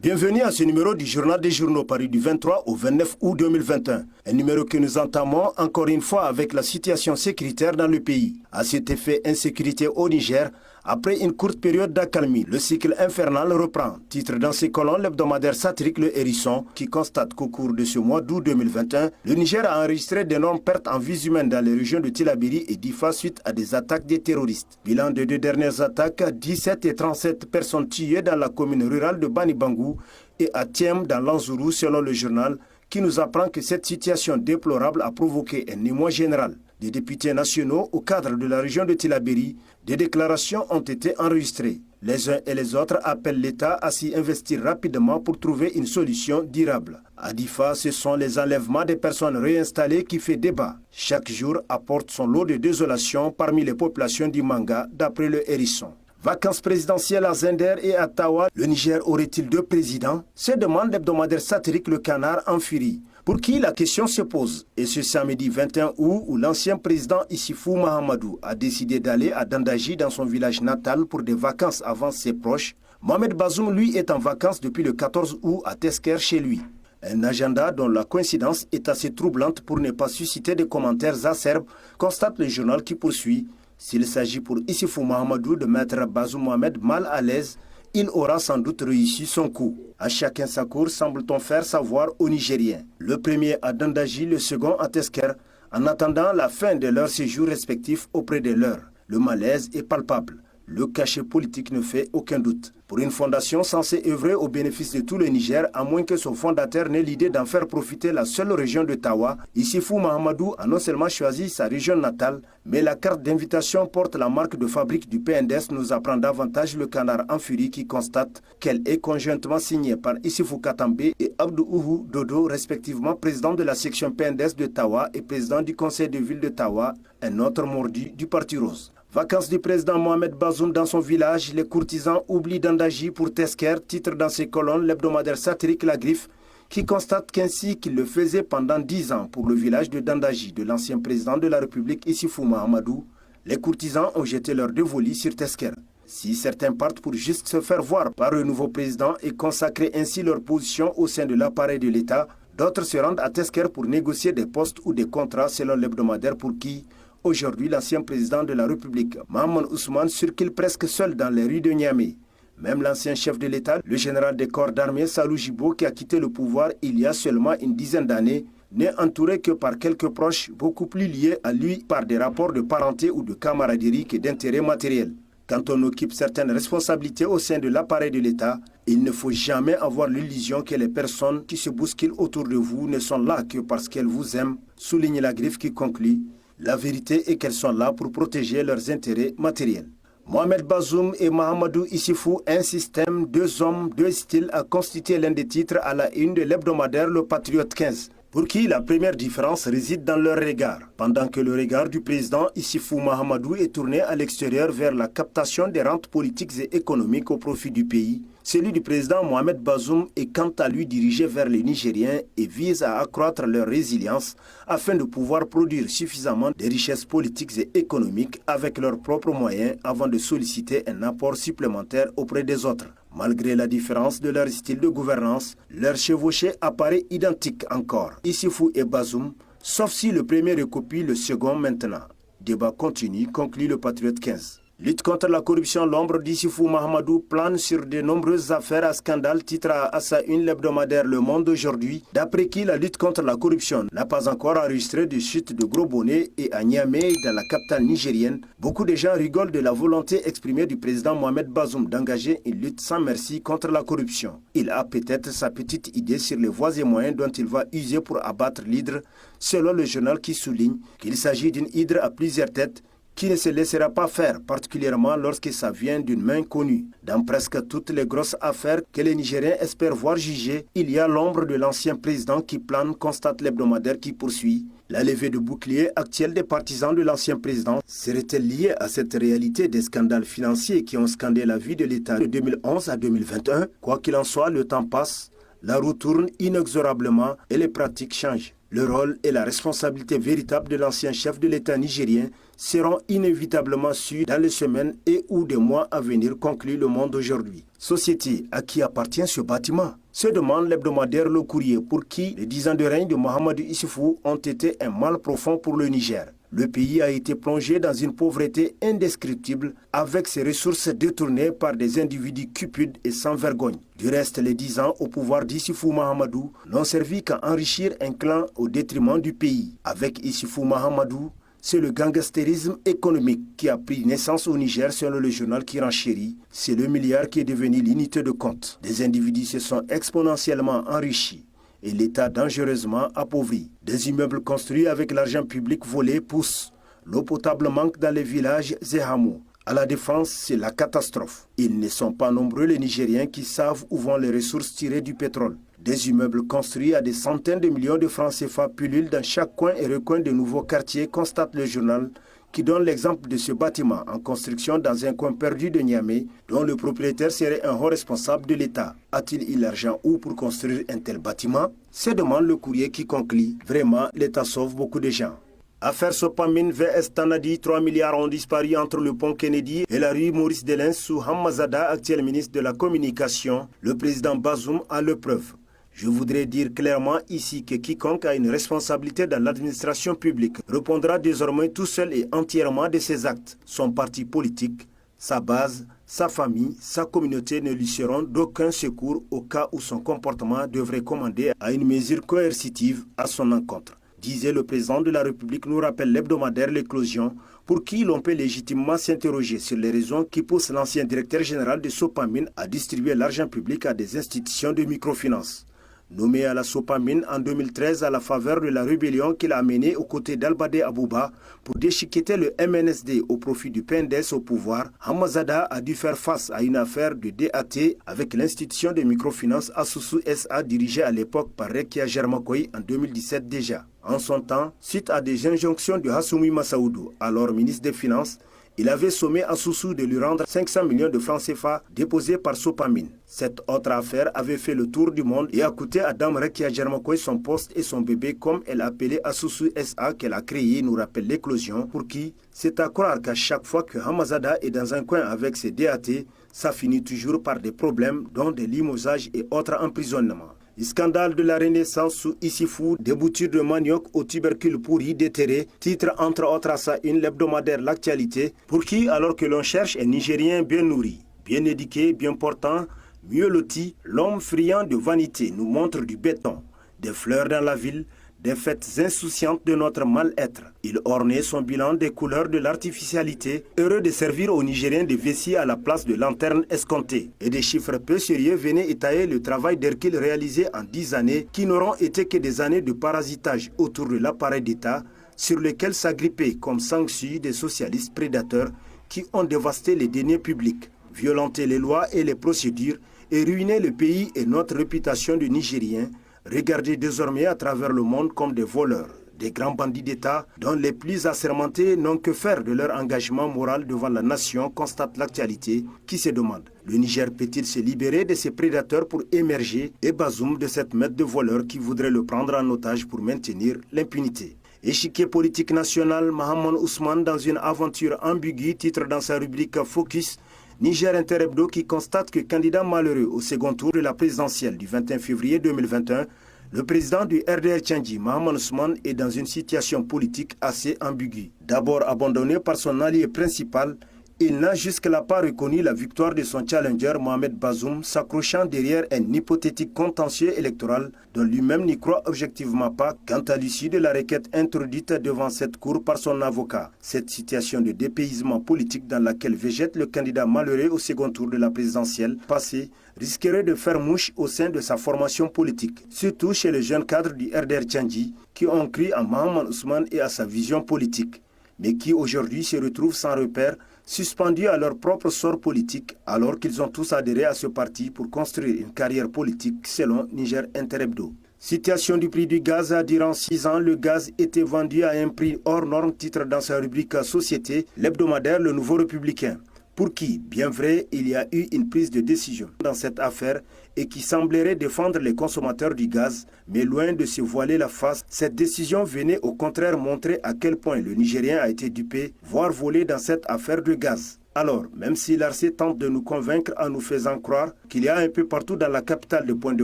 Bienvenue à ce numéro du Journal des Journaux paru du 23 au 29 août 2021. Un numéro que nous entamons encore une fois avec la situation sécuritaire dans le pays. À cet effet, insécurité au Niger. Après une courte période d'accalmie, le cycle infernal reprend. Titre dans ses colonnes l'hebdomadaire satirique Le Hérisson qui constate qu'au cours de ce mois d'août 2021, le Niger a enregistré d'énormes pertes en vies humaines dans les régions de Tillabéri et Difa suite à des attaques des terroristes. Bilan de 2 dernières attaques, 17 et 37 personnes tuées dans la commune rurale de Banibangou et à Thiem dans l'Anzourou selon le journal qui nous apprend que cette situation déplorable a provoqué un émoi général. Des députés nationaux au cadre de la région de Tillabéri, des déclarations ont été enregistrées. Les uns et les autres appellent l'État à s'y investir rapidement pour trouver une solution durable. À Difa, ce sont les enlèvements des personnes réinstallées qui fait débat. Chaque jour apporte son lot de désolation parmi les populations du Manga, d'après le Hérisson. Vacances présidentielles à Zender et à Tawa, le Niger aurait-il 2 présidents? Se demande l'hebdomadaire satirique Le Canard en furie. Pour qui la question se pose. Et ce samedi 21 août, où l'ancien président Issifou Mahamadou a décidé d'aller à Dandaji dans son village natal pour des vacances avant ses proches, Mohamed Bazoum, lui, est en vacances depuis le 14 août à Tesker chez lui. Un agenda dont la coïncidence est assez troublante pour ne pas susciter des commentaires acerbes, constate le journal qui poursuit. S'il s'agit pour Issifou Mahamadou de mettre Bazoum Mohamed mal à l'aise, il aura sans doute réussi son coup. À chacun sa course, semble-t-on faire savoir aux Nigériens. Le premier à Dandaji, le second à Tesker, en attendant la fin de leurs séjours respectifs auprès de leurs. Le malaise est palpable. Le cachet politique ne fait aucun doute. Pour une fondation censée œuvrer au bénéfice de tout le Niger, à moins que son fondateur n'ait l'idée d'en faire profiter la seule région de Tawa, Issifou Mahamadou a non seulement choisi sa région natale, mais la carte d'invitation porte la marque de fabrique du PNDS, nous apprend davantage le Canard en furie qui constate qu'elle est conjointement signée par Issifou Katambe et Abdou Ouhou Dodo, respectivement président de la section PNDS de Tawa et président du conseil de ville de Tawa, un autre mordu du Parti Rose. Vacances du président Mohamed Bazoum dans son village, les courtisans oublient Dandaji pour Tesker, titre dans ses colonnes l'hebdomadaire satirique La Griffe, qui constate qu'ainsi qu'il le faisait pendant 10 ans pour le village de Dandaji de l'ancien président de la République Issifou Mahamadou, les courtisans ont jeté leur dévolu sur Tesker. Si certains partent pour juste se faire voir par le nouveau président et consacrer ainsi leur position au sein de l'appareil de l'État, d'autres se rendent à Tesker pour négocier des postes ou des contrats selon l'hebdomadaire pour qui aujourd'hui, l'ancien président de la République, Mahaman Ousmane, circule presque seul dans les rues de Niamey. Même l'ancien chef de l'État, le général des corps d'armée Salou Jibo, qui a quitté le pouvoir il y a seulement une dizaine d'années, n'est entouré que par quelques proches beaucoup plus liés à lui par des rapports de parenté ou de camaraderie que d'intérêt matériel. Quand on occupe certaines responsabilités au sein de l'appareil de l'État, il ne faut jamais avoir l'illusion que les personnes qui se bousculent autour de vous ne sont là que parce qu'elles vous aiment, souligne La Griffe qui conclut. La vérité est qu'elles sont là pour protéger leurs intérêts matériels. Mohamed Bazoum et Mahamadou Issifou, un système, 2 hommes, 2 styles, a constitué l'un des titres à la une de l'hebdomadaire Le Patriote 15. Pour qui la première différence réside dans leur regard. Pendant que le regard du président Issifou Mahamadou est tourné à l'extérieur vers la captation des rentes politiques et économiques au profit du pays, celui du président Mohamed Bazoum est quant à lui dirigé vers les Nigériens et vise à accroître leur résilience afin de pouvoir produire suffisamment de richesses politiques et économiques avec leurs propres moyens avant de solliciter un apport supplémentaire auprès des autres. Malgré la différence de leur style de gouvernance, leur chevauché apparaît identique encore. Issifou et Bazoum, sauf si le premier recopie le second maintenant. Débat continu, conclut le Patriote 15. Lutte contre la corruption, l'ombre d'Issifou Mahamadou plane sur de nombreuses affaires à scandale, titre à sa une l'hebdomadaire Le Monde aujourd'hui, d'après qui la lutte contre la corruption n'a pas encore enregistré de chute de gros bonnets et à Niamey, dans la capitale nigérienne, beaucoup de gens rigolent de la volonté exprimée du président Mohamed Bazoum d'engager une lutte sans merci contre la corruption. Il a peut-être sa petite idée sur les voies et moyens dont il va user pour abattre l'hydre, selon le journal qui souligne qu'il s'agit d'une hydre à plusieurs têtes, qui ne se laissera pas faire, particulièrement lorsque ça vient d'une main connue. Dans presque toutes les grosses affaires que les Nigériens espèrent voir juger, il y a l'ombre de l'ancien président qui plane, constate l'hebdomadaire qui poursuit. La levée de bouclier actuelle des partisans de l'ancien président serait-elle liée à cette réalité des scandales financiers qui ont scandé la vie de l'État de 2011 à 2021 ? Quoi qu'il en soit, le temps passe, la roue tourne inexorablement et les pratiques changent. Le rôle et la responsabilité véritable de l'ancien chef de l'État nigérien seront inévitablement su dans les semaines et ou des mois à venir, conclut Le Monde aujourd'hui. Société à qui appartient ce bâtiment? Se demande l'hebdomadaire Le Courrier, pour qui les 10 ans de règne de Mahamadou Issoufou ont été un mal profond pour le Niger. Le pays a été plongé dans une pauvreté indescriptible avec ses ressources détournées par des individus cupides et sans vergogne. Du reste, les 10 ans au pouvoir d'Issoufou Mahamadou n'ont servi qu'à enrichir un clan au détriment du pays. Avec Issoufou Mahamadou, c'est le gangstérisme économique qui a pris naissance au Niger selon le journal qui renchérit. C'est le milliard qui est devenu l'unité de compte. Des individus se sont exponentiellement enrichis et l'État dangereusement appauvri. Des immeubles construits avec l'argent public volé poussent. L'eau potable manque dans les villages et hameaux. À la défense, c'est la catastrophe. Ils ne sont pas nombreux les Nigériens qui savent où vont les ressources tirées du pétrole. Des immeubles construits à des centaines de millions de francs CFA pullulent dans chaque coin et recoin de nouveaux quartiers, constate le journal, qui donne l'exemple de ce bâtiment en construction dans un coin perdu de Niamey, dont le propriétaire serait un haut responsable de l'État. A-t-il eu l'argent ou pour construire un tel bâtiment? Se demande Le Courrier qui conclut. Vraiment, l'État sauve beaucoup de gens. Affaire Sopamine vs Tanadi, 3 milliards ont disparu entre le pont Kennedy et la rue Maurice Delens sous Hamazada, actuel ministre de la Communication. Le président Bazoum a le preuve. Je voudrais dire clairement ici que quiconque a une responsabilité dans l'administration publique répondra désormais tout seul et entièrement de ses actes. Son parti politique, sa base, sa famille, sa communauté ne lui seront d'aucun secours au cas où son comportement devrait commander à une mesure coercitive à son encontre. Disait le président de la République, nous rappelle l'hebdomadaire L'Éclosion, pour qui l'on peut légitimement s'interroger sur les raisons qui poussent l'ancien directeur général de Sopamine à distribuer l'argent public à des institutions de microfinance. Nommé à la Sopamine en 2013 à la faveur de la rébellion qu'il a menée aux côtés d'Albade Abouba pour déchiqueter le MNSD au profit du PNDS au pouvoir, Hamazada a dû faire face à une affaire de DAT avec l'institution de microfinance Asusu SA dirigée à l'époque par Rekia Germakoy en 2017 déjà. En son temps, suite à des injonctions de Hassoumi Massaoudou, alors ministre des Finances, il avait sommé Asusu de lui rendre 500 millions de francs CFA déposés par Sopamine. Cette autre affaire avait fait le tour du monde et a coûté à Dame Rekia Germakoy son poste et son bébé, comme elle appelait Asusu SA qu'elle a créé, nous rappelle L'Éclosion, pour qui c'est à croire qu'à chaque fois que Hamazada est dans un coin avec ses DAT, ça finit toujours par des problèmes, dont des limogeages et autres emprisonnements. Scandale de la Renaissance sous Issoufou, des boutures de manioc au tubercule pourri déterré, titre entre autres à sa une l'hebdomadaire L'Actualité, pour qui, alors que l'on cherche un Nigérien bien nourri, bien éduqué, bien portant, mieux loti, l'homme friand de vanité nous montre du béton, des fleurs dans la ville, des fêtes insouciantes de notre mal-être. Il ornait son bilan des couleurs de l'artificialité, heureux de servir aux Nigériens de vessie à la place de lanternes escomptées. Et des chiffres peu sérieux venaient étayer le travail d'Hercule réalisé en 10 années, qui n'auront été que des années de parasitage autour de l'appareil d'État, sur lequel s'agrippaient comme sangsues des socialistes prédateurs qui ont dévasté les deniers publics, violenté les lois et les procédures et ruiné le pays et notre réputation de Nigériens, regardés désormais à travers le monde comme des voleurs, des grands bandits d'État dont les plus assermentés n'ont que faire de leur engagement moral devant la nation, constate L'Actualité, qui se demande: le Niger peut-il se libérer de ses prédateurs pour émerger, et Bazoum de cette meute de voleurs qui voudrait le prendre en otage pour maintenir l'impunité? Échiquier politique national, Mahaman Ousmane dans une aventure ambiguë, titre dans sa rubrique Focus, Niger Interhebdo, qui constate que candidat malheureux au second tour de la présidentielle du 21 février 2021, le président du RDR Tchandji, Mahaman Ousmane, est dans une situation politique assez ambiguë. D'abord abandonné par son allié principal, il n'a jusque-là pas reconnu la victoire de son challenger Mohamed Bazoum, s'accrochant derrière un hypothétique contentieux électoral dont lui-même n'y croit objectivement pas quant à l'issue de la requête introduite devant cette cour par son avocat. Cette situation de dépaysement politique dans laquelle végète le candidat malheureux au second tour de la présidentielle passée risquerait de faire mouche au sein de sa formation politique, surtout chez les jeunes cadres du RDR Tchandji qui ont cru à Mahaman Ousmane et à sa vision politique, mais qui aujourd'hui se retrouvent sans repère, suspendus à leur propre sort politique, alors qu'ils ont tous adhéré à ce parti pour construire une carrière politique, selon Niger Interhebdo. Situation du prix du gaz. Durant 6 ans, le gaz était vendu à un prix hors norme, titre dans sa rubrique Société, l'hebdomadaire Le Nouveau Républicain. Pour qui, bien vrai, il y a eu une prise de décision dans cette affaire et qui semblerait défendre les consommateurs du gaz, mais loin de se voiler la face, cette décision venait au contraire montrer à quel point le Nigérien a été dupé, voire volé dans cette affaire de gaz. Alors, même si l'ARC tente de nous convaincre en nous faisant croire qu'il y a un peu partout dans la capitale de points de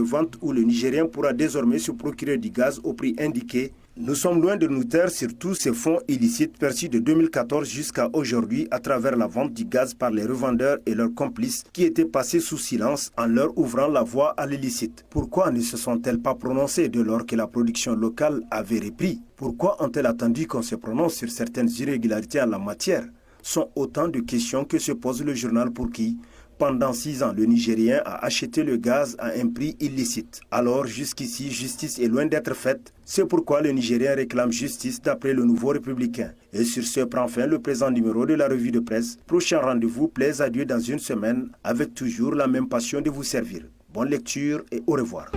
vente où le Nigérien pourra désormais se procurer du gaz au prix indiqué, nous sommes loin de nous taire sur tous ces fonds illicites perçus de 2014 jusqu'à aujourd'hui à travers la vente du gaz par les revendeurs et leurs complices qui étaient passés sous silence en leur ouvrant la voie à l'illicite. Pourquoi ne se sont-elles pas prononcées dès lors que la production locale avait repris? Pourquoi ont-elles attendu qu'on se prononce sur certaines irrégularités en la matière? Sont autant de questions que se pose le journal pour qui, pendant 6 ans, le Nigérien a acheté le gaz à un prix illicite. Alors, jusqu'ici, justice est loin d'être faite. C'est pourquoi le Nigérien réclame justice d'après le Nouveau Républicain. Et sur ce prend fin le présent numéro de la revue de presse. Prochain rendez-vous, plaise à Dieu dans une semaine, avec toujours la même passion de vous servir. Bonne lecture et au revoir.